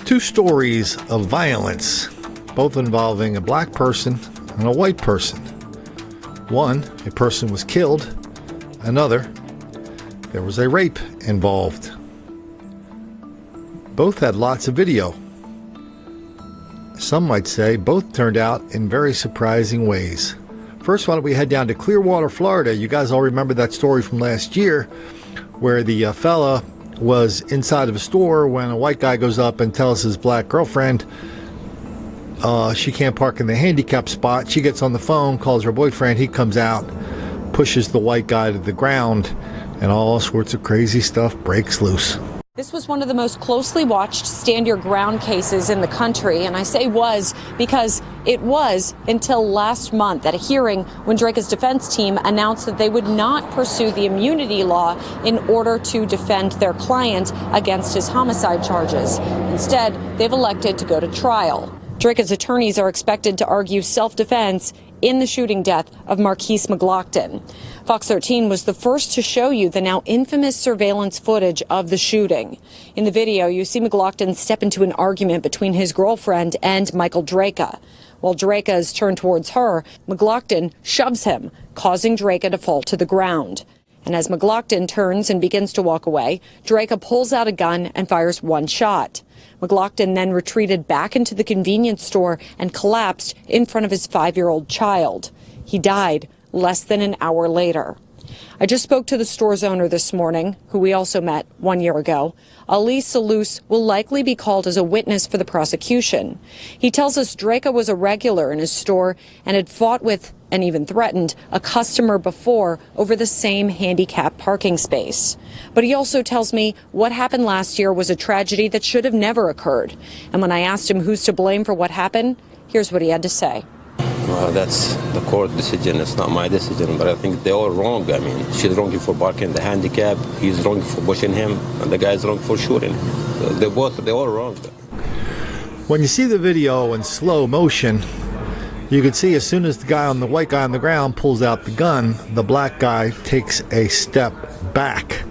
Two stories of violence, both involving a black person and a white person. One, a person was killed. Another, there was a rape involved. Both had lots of video. Some might say both turned out in very surprising ways. First, why don't we head down to Clearwater, Florida? You guys all remember that story from last year where the fella was inside of a store when a white guy goes up and tells his black girlfriend she can't park in the handicap spot. She gets on the phone, calls her boyfriend. He comes out, pushes the white guy to the ground, and all sorts of crazy stuff breaks loose. This was one of the most closely watched stand your ground cases in the country, and I say was because it was until last month at a hearing when Drake's defense team announced that they would not pursue the immunity law in order to defend their client against his homicide charges. Instead, they've elected to go to trial. Drake's attorneys are expected to argue self-defense in the shooting death of Marquise McLaughlin. Fox 13 was the first to show you the now infamous surveillance footage of the shooting. In the video, you see McLaughlin step into an argument between his girlfriend and Michael Draka. While Draka is turned towards her, McLaughlin shoves him, causing Draka to fall to the ground. And as McLaughlin turns and begins to walk away, Draka pulls out a gun and fires one shot. McLaughlin then retreated back into the convenience store and collapsed in front of his 5-year-old child. He died less than an hour later. I just spoke to the store's owner this morning, who we also met 1 year ago. Ali Salous will likely be called as a witness for the prosecution. He tells us Draka was a regular in his store and had fought with and even threatened a customer before over the same handicap parking space. But he also tells me what happened last year was a tragedy that should have never occurred. And when I asked him who's to blame for what happened, here's what he had to say. Well, that's the court decision. It's not my decision, but I think they're all wrong. I mean, she's wrong for parking the handicap, he's wrong for pushing him, and the guy's wrong for shooting. They're all wrong. When you see the video in slow motion, you can see as soon as the white guy on the ground pulls out the gun, the black guy takes a step back.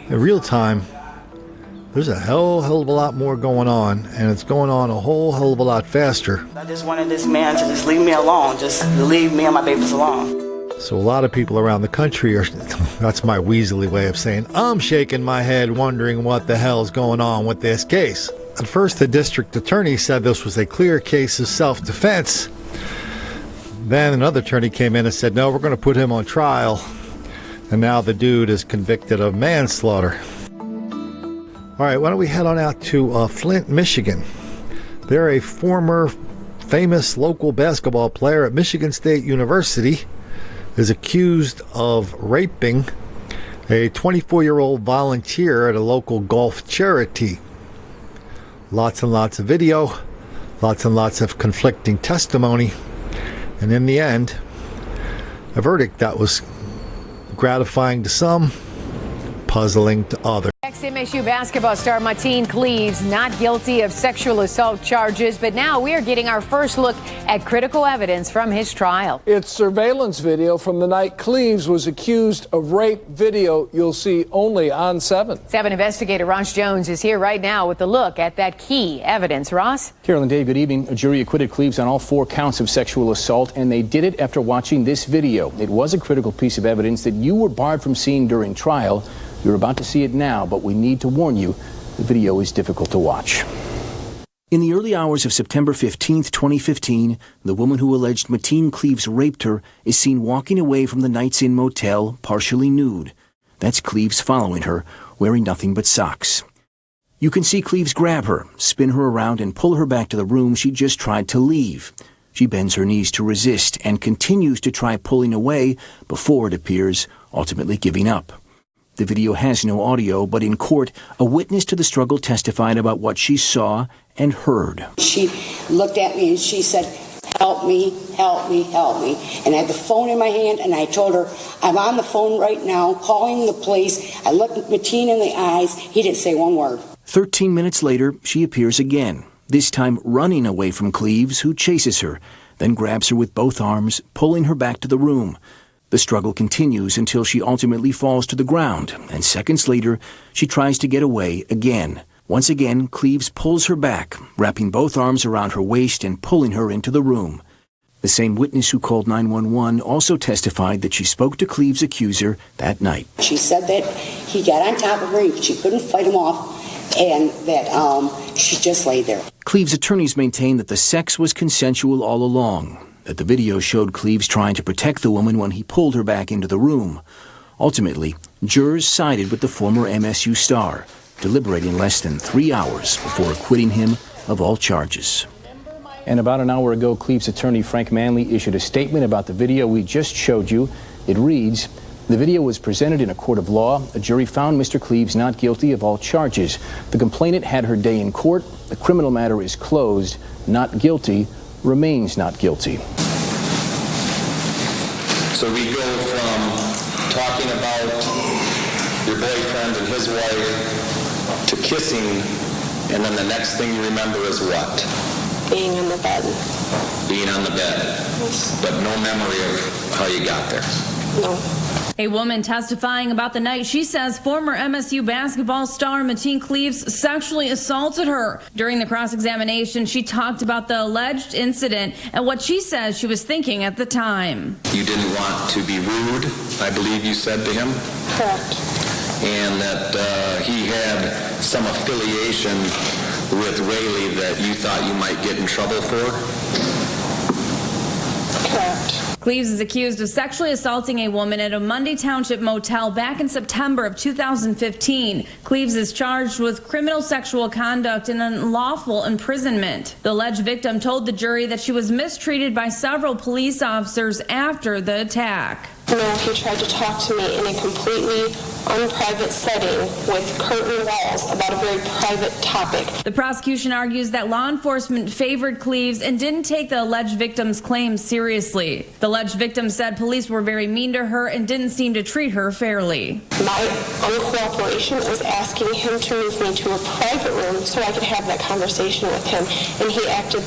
In real time, there's a hell of a lot more going on, and it's going on a whole hell of a lot faster. I just wanted this man to just leave me alone, just leave me and my babies alone. So a lot of people around the country are, that's my weaselly way of saying, I'm shaking my head wondering what the hell's going on with this case. At first, the district attorney said this was a clear case of self-defense. Then another attorney came in and said, no, we're going to put him on trial. And now the dude is convicted of manslaughter. All right, why don't we head on out to Flint, Michigan. They're a former famous local basketball player at Michigan State University is accused of raping a 24-year-old volunteer at a local golf charity. Lots and lots of video, lots and lots of conflicting testimony, and in the end, a verdict that was gratifying to some, puzzling to others. Ex-MSU basketball star Martine Cleaves not guilty of sexual assault charges, but now we are getting our first look at critical evidence from his trial. It's surveillance video from the night Cleaves was accused of rape, video you'll see only on 7. 7 investigator Ross Jones is here right now with a look at that key evidence. Ross? Carol and Dave, good evening. A jury acquitted Cleaves on all 4 counts of sexual assault, and they did it after watching this video. It was a critical piece of evidence that you were barred from seeing during trial. You're about to see it now, but we need to warn you, the video is difficult to watch. In the early hours of September 15, 2015, the woman who alleged Martine Cleaves raped her is seen walking away from the Knights Inn motel, partially nude. That's Cleaves following her, wearing nothing but socks. You can see Cleaves grab her, spin her around, and pull her back to the room she just tried to leave. She bends her knees to resist and continues to try pulling away before, it appears, ultimately giving up. The video has no audio, but in court, a witness to the struggle testified about what she saw and heard. She looked at me and she said, help me, help me, help me. And I had the phone in my hand and I told her, I'm on the phone right now, calling the police. I looked Martine in the eyes. He didn't say one word. 13 minutes later, she appears again, this time running away from Cleaves, who chases her, then grabs her with both arms, pulling her back to the room. The struggle continues until she ultimately falls to the ground, and seconds later, she tries to get away again. Once again, Cleves pulls her back, wrapping both arms around her waist and pulling her into the room. The same witness who called 911 also testified that she spoke to Cleves' accuser that night. She said that he got on top of her and she couldn't fight him off, and that she just laid there. Cleves' attorneys maintain that the sex was consensual all along, that the video showed Cleves trying to protect the woman when he pulled her back into the room. Ultimately, jurors sided with the former MSU star, deliberating less than 3 hours before acquitting him of all charges. And about an hour ago, Cleves' attorney Frank Manley issued a statement about the video we just showed you. It reads, "The video was presented in a court of law. A jury found Mr. Cleves not guilty of all charges. The complainant had her day in court. The criminal matter is closed. Not guilty remains not guilty." So we go from talking about your boyfriend and his wife to kissing, and then the next thing you remember is what? Being on the bed. Being on the bed. Yes. But no memory of how you got there. No. A woman testifying about the night she says former MSU basketball star Mateen Cleves sexually assaulted her. During the cross-examination, she talked about the alleged incident and what she says she was thinking at the time. You didn't want to be rude, I believe you said to him. Correct. And that he had some affiliation with Rayleigh that you thought you might get in trouble for? Correct. Cleves is accused of sexually assaulting a woman at a Mundy Township motel back in September of 2015. Cleves is charged with criminal sexual conduct and unlawful imprisonment. The alleged victim told the jury that she was mistreated by several police officers after the attack. No, he tried to talk to me in a completely unprivate setting with curtain walls about a very private topic. The prosecution argues that law enforcement favored Cleves and didn't take the alleged victim's claims seriously. The alleged victim said police were very mean to her and didn't seem to treat her fairly. My uncooperation was asking him to move me to a private room so I could have that conversation with him, and he acted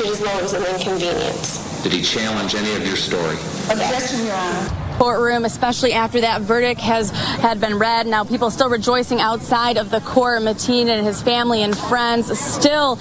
as though it was an inconvenience. Did he challenge any of your story? Objection, Your Honor. Courtroom, especially after that verdict had been read. Now people still rejoicing outside of the court. Mateen and his family and friends still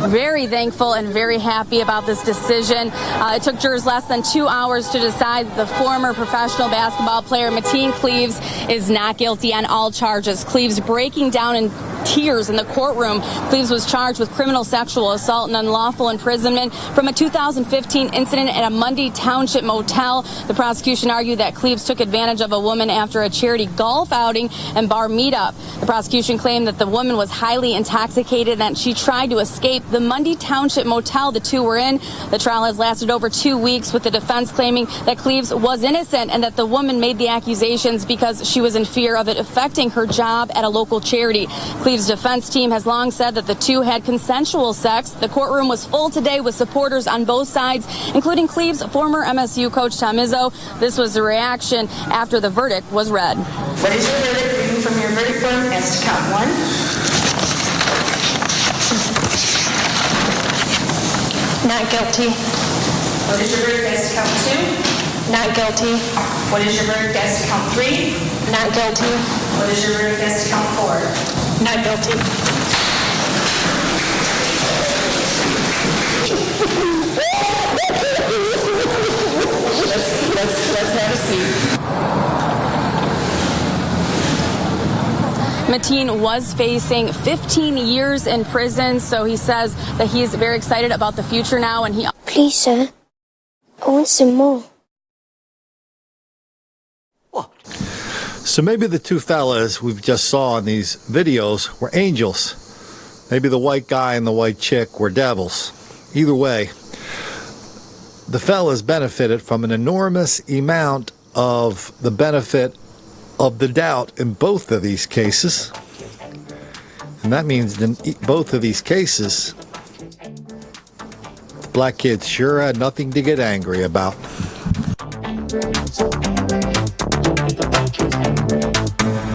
very thankful and very happy about this decision. It took jurors less than 2 hours to decide that the former professional basketball player Mateen Cleves is not guilty on all charges. Cleves breaking down in tears in the courtroom. Cleves was charged with criminal sexual assault and unlawful imprisonment from a 2015 incident at a Mundy Township motel. The prosecution argued that Cleves took advantage of a woman after a charity golf outing and bar meetup. The prosecution claimed that the woman was highly intoxicated and that she tried to escape the Mundy Township motel the two were in. The trial has lasted over 2 weeks, with the defense claiming that Cleves was innocent and that the woman made the accusations because she was in fear of it affecting her job at a local charity. Cleves' defense team has long said that the two had consensual sex. The courtroom was full today with supporters on both sides, including Cleves' former MSU coach Tom Izzo. This was the reaction after the verdict was read. What is your verdict? Reading from your verdict form as to count 1. Not guilty. What is your verdict as to count 2? Not guilty. What is your verdict as to count 3? Not guilty. What is your verdict as to count 4? Not guilty. Let's have a seat. Mateen was facing 15 years in prison, so he says that he is very excited about the future now. And Please, sir, I want some more. So maybe the two fellas we've just saw in these videos were angels. Maybe the white guy and the white chick were devils. Either way, the fellas benefited from an enormous amount of the benefit of the doubt in both of these cases. And that means in both of these cases, the black kids sure had nothing to get angry about.